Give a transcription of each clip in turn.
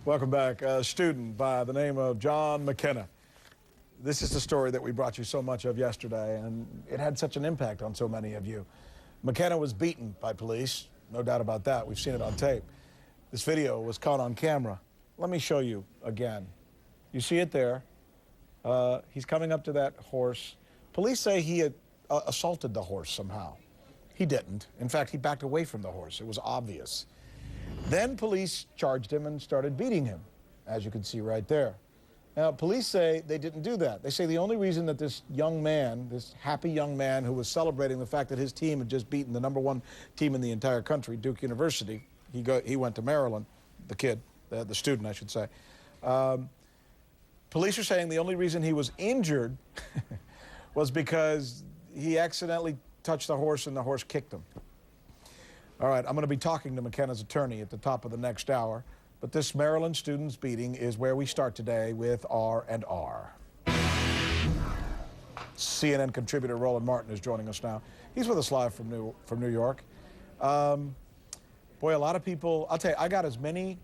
Welcome back. A student by the name of John McKenna. This is the story that we brought you so much of yesterday, and it had such an impact on so many of you. McKenna was beaten by police, no doubt about that. We've seen it on tape. This video was caught on camera. Let me show you again. You see it there. He's coming up to that horse. Police say he had assaulted the horse somehow. He didn't. In fact, he backed away from the horse. It was obvious. Then police charged him and started beating him, as you can see right there. Now, police say they didn't do that. They say the only reason that this young man, this happy young man who was celebrating the fact that his team had just beaten the #1 team in the entire country, Duke University, he went to Maryland, the kid, the student, I should say. Police are saying the only reason he was injured was because he accidentally touched the horse and the horse kicked him. All right, I'm going to be talking to McKenna's attorney at the top of the next hour, but this Maryland student's beating is where we start today with R&R. CNN contributor Roland Martin is joining us now. He's with us live from New York. Boy, a lot of people, I'll tell you, I got as many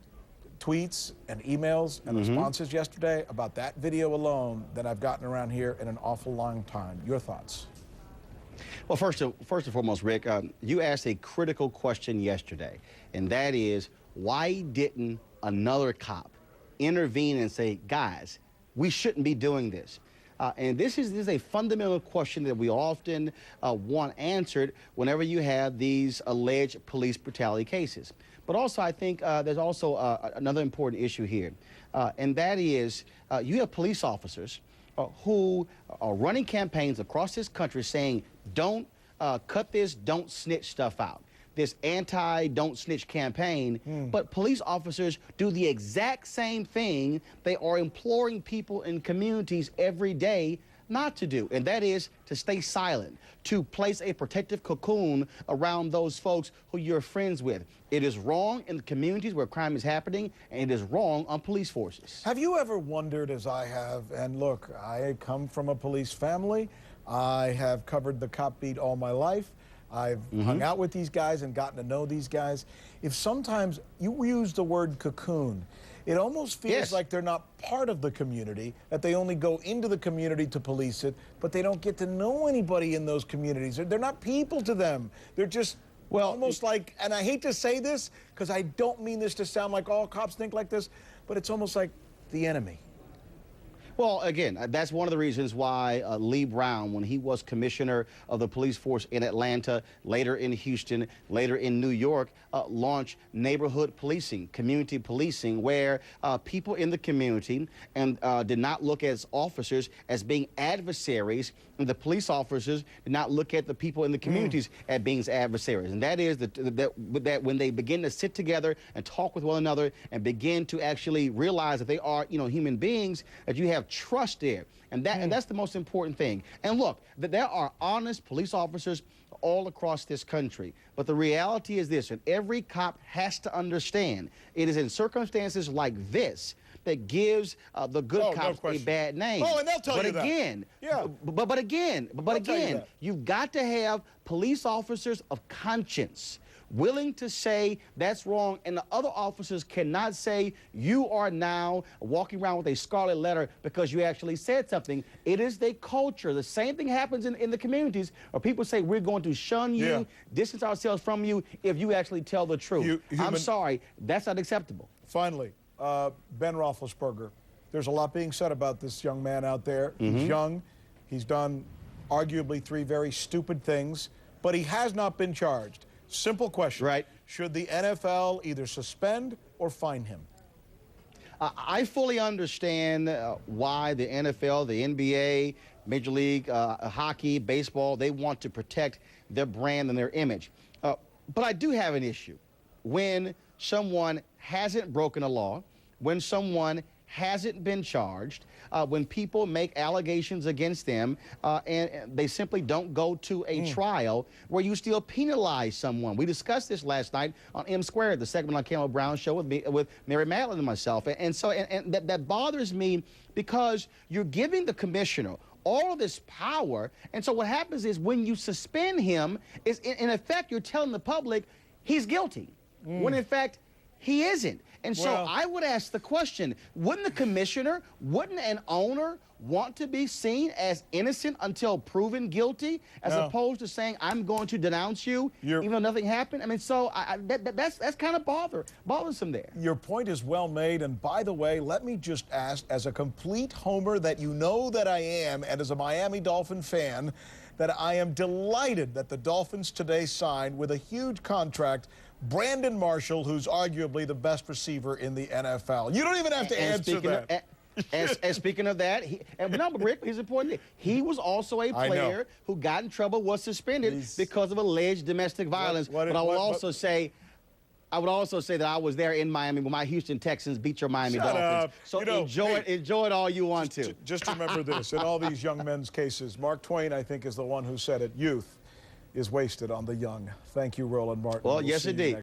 tweets and emails and responses yesterday about that video alone than I've gotten around here in an awful long time. Your thoughts? Well, first and foremost, Rick, you asked a critical question yesterday, and that is, why didn't another cop intervene and say, guys, we shouldn't be doing this? And this is a fundamental question that we often want answered whenever you have these alleged police brutality cases. But also, I think there's also another important issue here, and that is you have police officers who are running campaigns across this country saying, don't cut this, don't snitch stuff out. This anti-don't snitch campaign, but police officers do the exact same thing they are imploring people in communities every day not to do, and that is to stay silent, to place a protective cocoon around those folks who you're friends with. It is wrong in the communities where crime is happening, and it is wrong on police forces. Have you ever wondered, as I have, and look, I come from a police family, I have covered the cop beat all my life, I've hung out with these guys and gotten to know these guys. If sometimes you use the word cocoon, it almost feels like they're not part of the community, that they only go into the community to police it, but they don't get to know anybody in those communities. They're not people to them. They're just, well, almost like, and I hate to say this, because I don't mean this to sound like all cops think like this, but it's almost like the enemy. Well, again, that's one of the reasons why Lee Brown, when he was commissioner of the police force in Atlanta, later in Houston, later in New York, launched neighborhood policing, community policing, where people in the community and did not look at officers as being adversaries, and the police officers did not look at the people in the communities as being adversaries. And that is that when they begin to sit together and talk with one another and begin to actually realize that they are, human beings, that you have trust there, and that's the most important thing. And look, that there are honest police officers all across this country, but the reality is this, and every cop has to understand, it is in circumstances like this that gives the good cops a bad name. Oh, and they'll tell you again, that. But again, you've got to have police officers of conscience willing to say that's wrong, and the other officers cannot say you are now walking around with a scarlet letter because you actually said something. It is the culture. The same thing happens in the communities where people say we're going to shun you, distance ourselves from you if you actually tell the truth. I'm sorry, that's not acceptable. Finally, Ben Roethlisberger. There's a lot being said about this young man out there. He's young. He's done arguably 3 very stupid things, but he has not been charged. Simple question. Right. Should the NFL either suspend or fine him? I fully understand why the NFL, the NBA, Major League Hockey, baseball, they want to protect their brand and their image. But I do have an issue when someone hasn't broken a law, when someone hasn't been charged, when people make allegations against them and they simply don't go to a trial where you still penalize someone. We discussed this last night on M Squared, the segment on Campbell Brown's show with Mary Madeline and myself. And that bothers me because you're giving the commissioner all of this power. And so what happens is when you suspend him, is in effect, you're telling the public he's guilty, when in fact, he isn't. And so Well, I would ask the question, wouldn't the commissioner, wouldn't an owner want to be seen as innocent until proven guilty, as No. opposed to saying, I'm going to denounce you, even though nothing happened? I mean, so that's kind of bothersome there. Your point is well made, and by the way, let me just ask, as a complete homer that you know that I am, and as a Miami Dolphin fan, that I am delighted that the Dolphins today signed with a huge contract Brandon Marshall, who's arguably the best receiver in the NFL. You don't even have to answer that. And speaking of that, but Rick, here's important. He was also a player who got in trouble, was suspended because of alleged domestic violence. But I would also say that I was there in Miami when my Houston Texans beat your Miami Dolphins. Up. So enjoy it all you want to. Just remember this: in all these young men's cases, Mark Twain, I think, is the one who said it. Youth is wasted on the young. Thank you, Roland Martin. Well, We'll yes, see you indeed. next